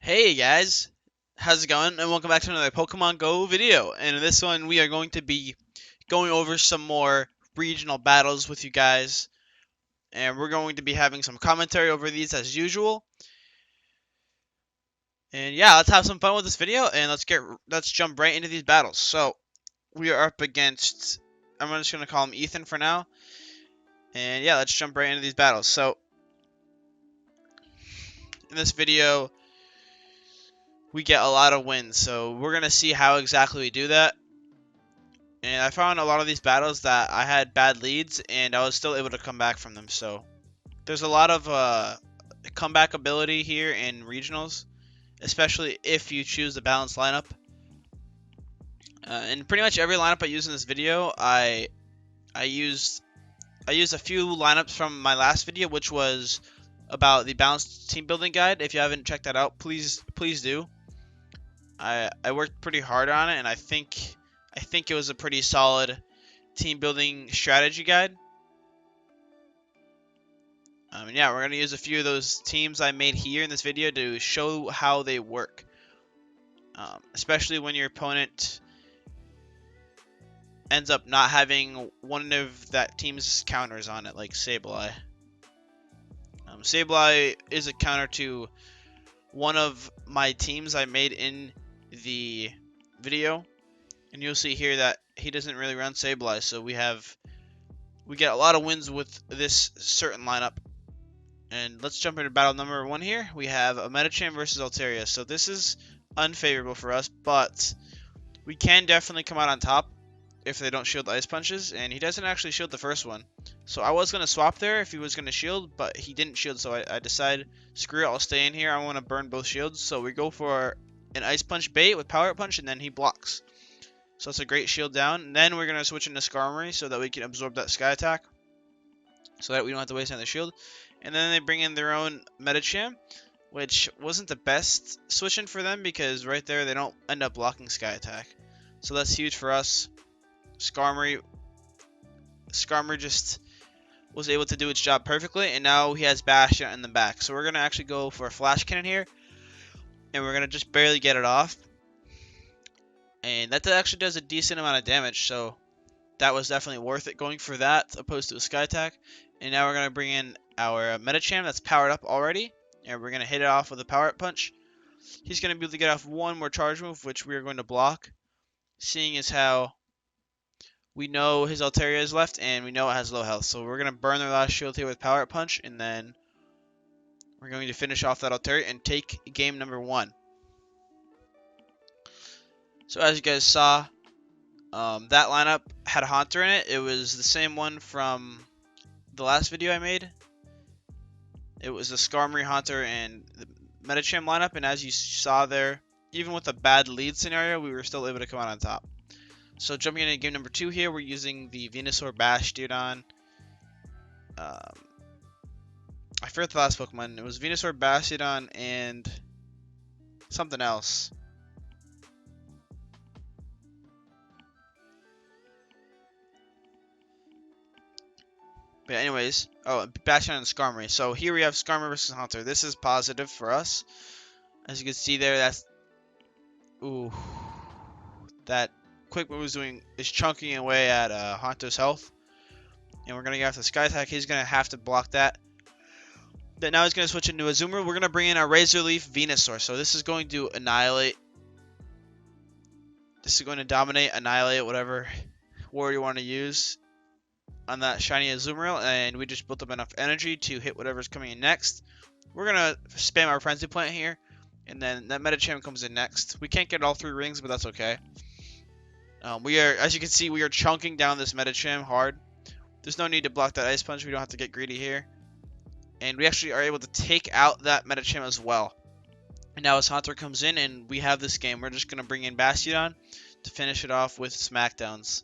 Hey guys, how's it going? And welcome back to another Pokemon Go video. And in this one, we are going to be going over some more regional battles with you guys. And we're going to be having some commentary over these as usual. And yeah, let's have some fun with this video and let's jump right into these battles. So, we are up against, I'm just going to call him Ethan for now. And yeah, let's jump right into these battles. So, in this video, we get a lot of wins. So, we're going to see how exactly we do that. And I found a lot of these battles that I had bad leads, and I was still able to come back from them. So there's a lot of comeback ability here in regionals, especially if you choose a balanced lineup. And pretty much every lineup I use in this video, I used a few lineups from my last video, which was about the balanced team building guide. If you haven't checked that out, please do. I worked pretty hard on it, and I think it was a pretty solid team building strategy guide. Yeah, we're going to use a few of those teams I made here in this video to show how they work. Especially when your opponent ends up not having one of that team's counters on it, like Sableye. Sableye is a counter to one of my teams I made in the video. And you'll see here that he doesn't really run Sableye, so we get a lot of wins with this certain lineup. And let's jump into battle number 1 here. We have a Medicham versus Altaria. So this is unfavorable for us, but we can definitely come out on top if they don't shield the ice punches, and he doesn't actually shield the first one. So I was going to swap there if he was going to shield, but he didn't shield, so I decided, screw it, I'll stay in here. I want to burn both shields, so we go for an ice punch bait with power punch, and then he blocks. So it's a great shield down. And then we're going to switch into Skarmory so that we can absorb that sky attack, so that we don't have to waste another shield. And then they bring in their own Medicham, which wasn't the best switch-in for them because right there they don't end up blocking Sky Attack. So that's huge for us. Skarmory just was able to do its job perfectly, and now he has Bastion in the back. So we're going to actually go for a Flash Cannon here, and we're going to just barely get it off. And that actually does a decent amount of damage, so that was definitely worth it going for that opposed to a Sky Attack. And now we're going to bring in our Medicham that's powered up already. And we're going to hit it off with a power punch. He's going to be able to get off one more charge move, which we are going to block. Seeing as how we know his Altaria is left and we know it has low health. So we're going to burn their last shield here with power punch. And then we're going to finish off that Altaria and take game number 1. So as you guys saw, that lineup had a Haunter in it. It was the same one from the last video I made. It was the Skarmory, Haunter, and the Medicham lineup, and as you saw there, even with a bad lead scenario, we were still able to come out on top. So jumping into game number 2 here, we're using the Venusaur Bastion. I forgot the last Pokemon. It was Venusaur Bastion and something else. But anyways, Bastion and Skarmory. So here we have Skarmory versus Haunter. This is positive for us. As you can see there, that's... Ooh. That quick move is chunking away at Haunter's health. And we're going to get after the Sky Attack. He's going to have to block that. Then now he's going to switch into a Zoomer. We're going to bring in our Razor Leaf Venusaur. So this is going to annihilate. This is going to dominate, annihilate, whatever word you want to use on that shiny Azumarill, and we just built up enough energy to hit whatever's coming in next. We're going to spam our Frenzy Plant here, and then that Medicham comes in next. We can't get all 3 rings, but that's okay. As you can see, we are chunking down this Medicham hard. There's no need to block that Ice Punch. We don't have to get greedy here. And we actually are able to take out that Medicham as well. And now as Haunter comes in and we have this game, we're just going to bring in Bastion to finish it off with Smackdowns.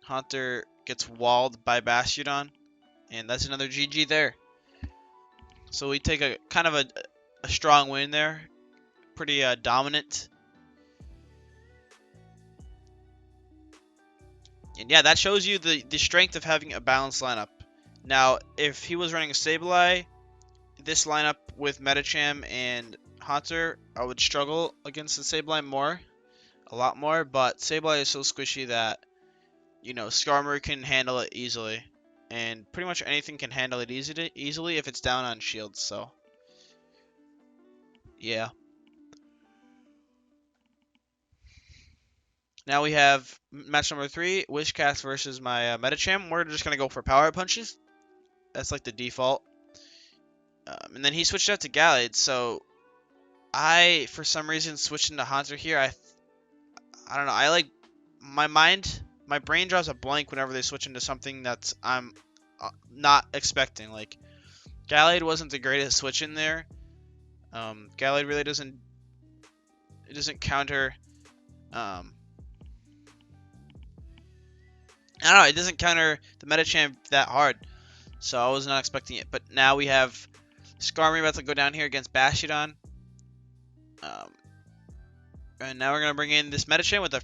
Haunter gets walled by Bastion, and that's another GG there. So we take a kind of a strong win there, pretty dominant. And yeah, that shows you the strength of having a balanced lineup. Now, if he was running a Sableye, this lineup with Medicham and Haunter, I would struggle against the Sableye more, a lot more, but Sableye is so squishy that, you know, Skarmory can handle it easily. And pretty much anything can handle it easily if it's down on shields, so. Yeah. Now we have match number 3, Wishcast versus my Medicham. We're just going to go for power punches. That's like the default. And then he switched out to Gallade, so I, for some reason, switched into Haunter here. I don't know. I like my brain draws a blank whenever they switch into something that's I'm not expecting. Like Gallade wasn't the greatest switch in there. Gallade really doesn't counter. I don't know. It doesn't counter the Medicham that hard, so I was not expecting it. But now we have Skarmory about to go down here against Bastiodon. And now we're gonna bring in this Medicham with a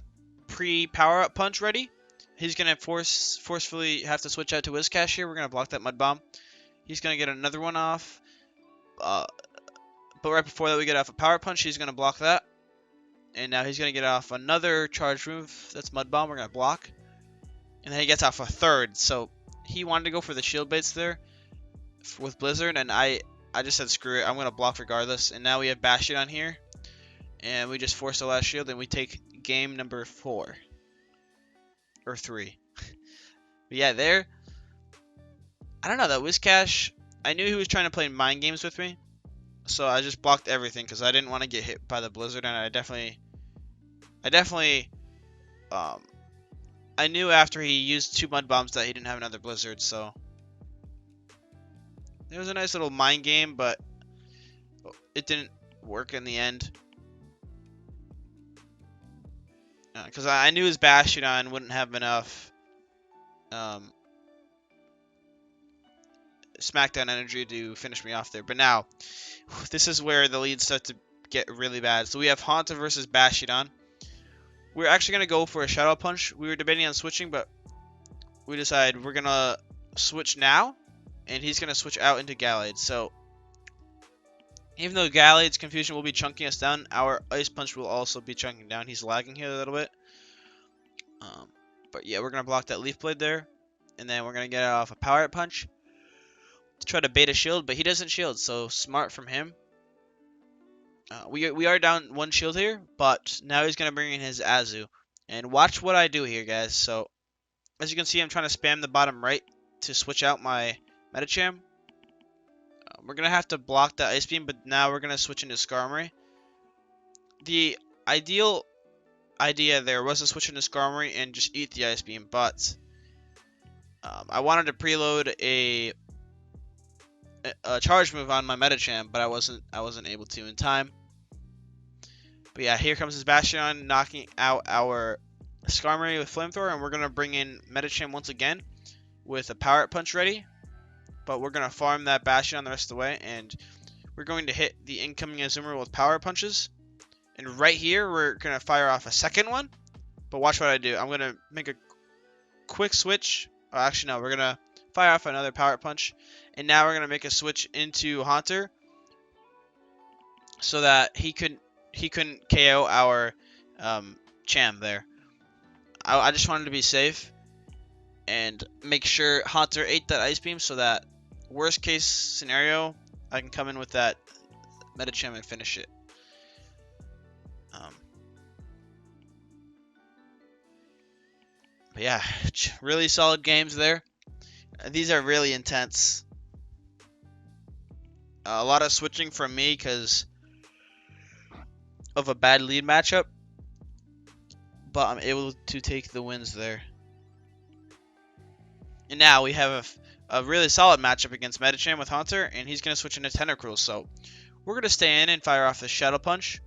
pre-power-up punch ready. He's gonna forcefully have to switch out to Whiscash here. We're gonna block that Mud Bomb. He's gonna get another one off. But right before that, we get off a power punch. He's gonna block that. And now he's gonna get off another charge move. That's Mud Bomb. We're gonna block. And then he gets off a third. So he wanted to go for the shield baits there with Blizzard, and I just said screw it. I'm gonna block regardless. And now we have Bastiodon here. And we just force the last shield, and we take game number 4. Or 3. But yeah, there. I don't know, that Whiscash, I knew he was trying to play mind games with me. So I just blocked everything, because I didn't want to get hit by the Blizzard, and I definitely, I knew after he used 2 Mud Bombs that he didn't have another Blizzard, so. It was a nice little mind game, but it didn't work in the end. Because I knew his Bastiodon wouldn't have enough Smackdown energy to finish me off there. But now, this is where the leads start to get really bad. So we have Haunter versus Bastiodon. We're actually going to go for a Shadow Punch. We were debating on switching, but we decided we're going to switch now. And he's going to switch out into Gallade. So, even though Gallade's Confusion will be chunking us down, our Ice Punch will also be chunking down. He's lagging here a little bit. But yeah, we're going to block that Leaf Blade there. And then we're going to get off a Power Punch to try to bait a shield, but he doesn't shield, so smart from him. We are down 1 shield here, but now he's going to bring in his Azu. And watch what I do here, guys. So, as you can see, I'm trying to spam the bottom right to switch out my Medicham. We're going to have to block that Ice Beam, but now we're going to switch into Skarmory. The ideal idea there was to switch into Skarmory and just eat the Ice Beam, but I wanted to preload a charge move on my Medicham, but I wasn't able to in time. But yeah, here comes his Bastiodon knocking out our Skarmory with Flamethrower, and we're going to bring in Medicham once again with a Power Punch ready. But we're going to farm that Bastiodon the rest of the way, and we're going to hit the incoming Azumarill with Power Punches. And right here, we're going to fire off a second one. But watch what I do. I'm going to make a quick switch. Oh, actually, no. We're going to fire off another Power Punch. And now we're going to make a switch into Haunter so that he couldn't KO our Cham there. I just wanted to be safe and make sure Haunter ate that Ice Beam so that worst case scenario, I can come in with that Medicham and finish it. But yeah, really solid games there. These are really intense. A lot of switching from me because of a bad lead matchup, but I'm able to take the wins there. And now we have a really solid matchup against Medicham with Haunter, and he's going to switch into Tentacruel. So we're going to stay in and fire off the Shadow Punch.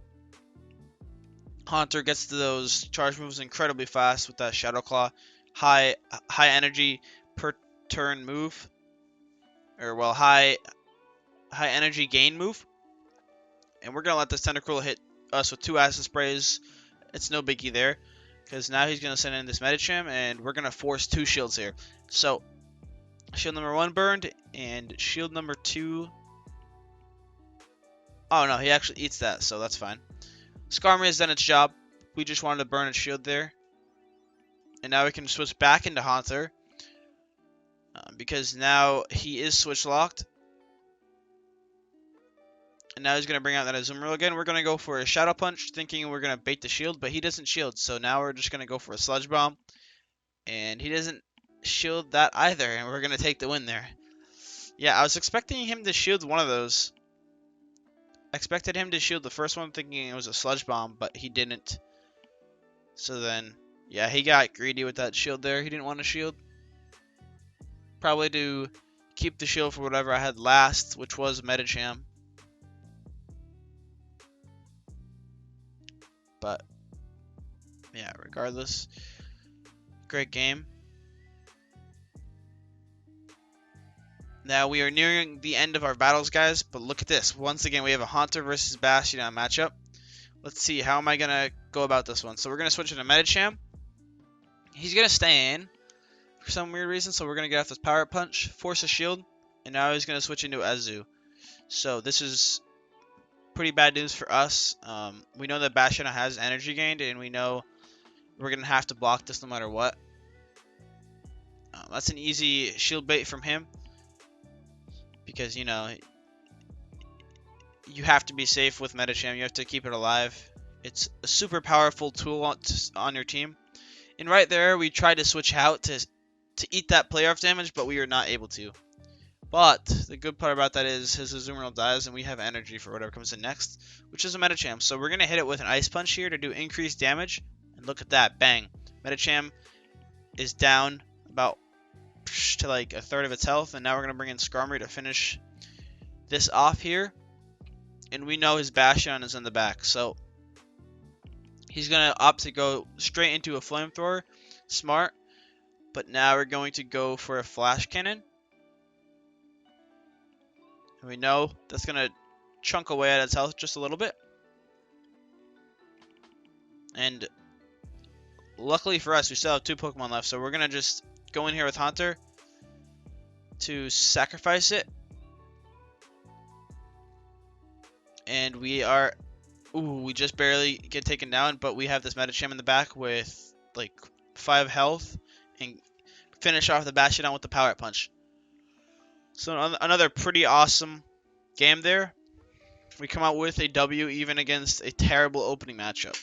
Haunter gets to those charge moves incredibly fast with that Shadow Claw. High energy per turn move. Or, well, high energy gain move. And we're going to let this Tentacruel hit us with 2 Acid Sprays. It's no biggie there. Because now he's going to send in this Medicham, and we're going to force 2 shields here. So, shield number 1 burned, and shield number 2 Oh no, he actually eats that, so that's fine. Skarmory has done its job. We just wanted to burn its shield there. And now we can switch back into Haunter. Because now he is switch locked. And now he's going to bring out that Azumarill again. We're going to go for a Shadow Punch, thinking we're going to bait the shield, but he doesn't shield. So now we're just going to go for a Sludge Bomb. And he doesn't shield that either, and we're going to take the win there. Yeah, I was expecting him to shield one of those. I expected him to shield the first one, thinking it was a Sludge Bomb, but he didn't. So then, yeah, he got greedy with that shield there. He didn't want to shield. Probably to keep the shield for whatever I had last, which was Medicham. But, yeah, regardless, great game. Now we are nearing the end of our battles, guys, but look at this. Once again, we have a Haunter versus Bastion matchup. Let's see, how am I going to go about this one? So we're going to switch into Medicham. He's going to stay in for some weird reason, so we're going to get off this Power Punch, force a shield, and now he's going to switch into Azu. So this is pretty bad news for us. We know that Bastion has energy gained, and we know we're going to have to block this no matter what. That's an easy shield bait from him. Because, you know, you have to be safe with Medicham. You have to keep it alive. It's a super powerful tool on your team. And right there, we tried to switch out to eat that playoff damage, but we are not able to. But the good part about that is his Azumarill dies, and we have energy for whatever comes in next, which is a Medicham. So we're going to hit it with an Ice Punch here to do increased damage. And look at that. Bang. Medicham is down about to like a third of its health, and now we're going to bring in Skarmory to finish this off here. And we know his Bastion is in the back, so he's going to opt to go straight into a Flamethrower. Smart. But now we're going to go for a Flash Cannon. And we know that's going to chunk away at its health just a little bit. And luckily for us, we still have 2 Pokemon left, so we're going to just go in here with Haunter to sacrifice it. And we are... Ooh, we just barely get taken down, but we have this Medicham in the back with like 5 health. And finish off the Bastion with the Power Punch. So another pretty awesome game there. We come out with a W even against a terrible opening matchup.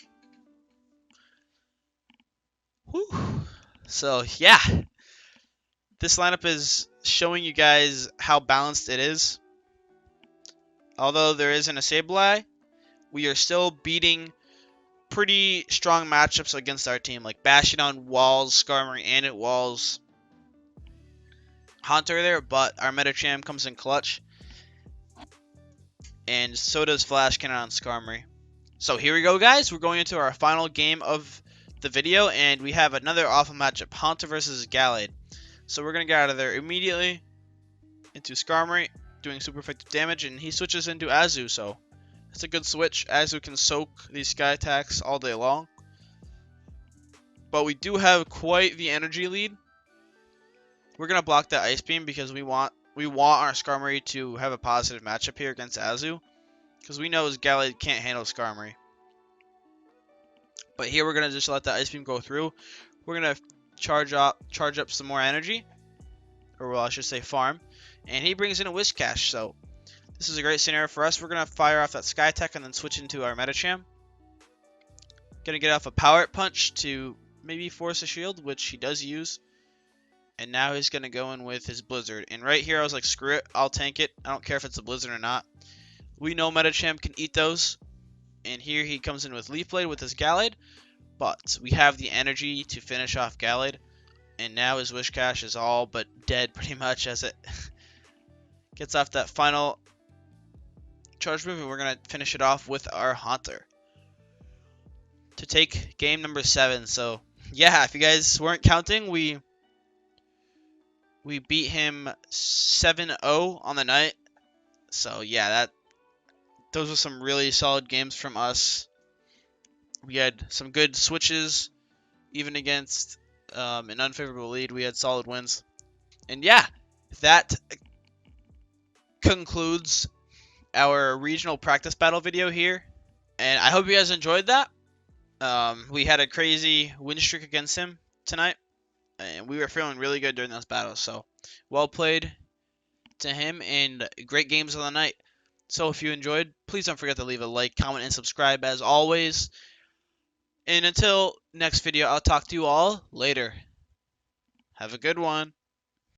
Whew. So, yeah. This lineup is showing you guys how balanced it is. Although there isn't a Sableye, we are still beating pretty strong matchups against our team. Like Bastion on walls, Skarmory and at walls. Haunter there, but our Medicham comes in clutch. And so does Flash Cannon on Skarmory. So here we go, guys. We're going into our final game of the video, and we have another awful matchup. Haunter versus Gallade. So we're going to get out of there immediately into Skarmory, doing super effective damage, and he switches into Azu, so it's a good switch. Azu can soak these Sky attacks all day long. But we do have quite the energy lead. We're going to block that Ice Beam because we want our Skarmory to have a positive matchup here against Azu. Because we know his Gallade can't handle Skarmory. But here we're going to just let that Ice Beam go through. We're going to charge up some more energy. Or well, I should say farm. And he brings in a Whiscash. So this is a great scenario for us. We're going to fire off that Sky Attack and then switch into our Medicham. Going to get off a Power Punch to maybe force a shield, which he does use. And now he's going to go in with his Blizzard. And right here I was like, screw it, I'll tank it. I don't care if it's a Blizzard or not. We know Medicham can eat those. And here he comes in with Leaf Blade with his Gallade. But we have the energy to finish off Gallade. And now his Whiscash is all but dead pretty much as it gets off that final charge move. And we're going to finish it off with our Haunter to take game number 7. So yeah, if you guys weren't counting, we beat him 7-0 on the night. So yeah, those were some really solid games from us. We had some good switches, even against an unfavorable lead. We had solid wins. And yeah, that concludes our regional practice battle video here, and I hope you guys enjoyed that. We had a crazy win streak against him tonight, and we were feeling really good during those battles. So, well played to him, and great games of the night. So, if you enjoyed, please don't forget to leave a like, comment, and subscribe as always. And until next video, I'll talk to you all later. Have a good one.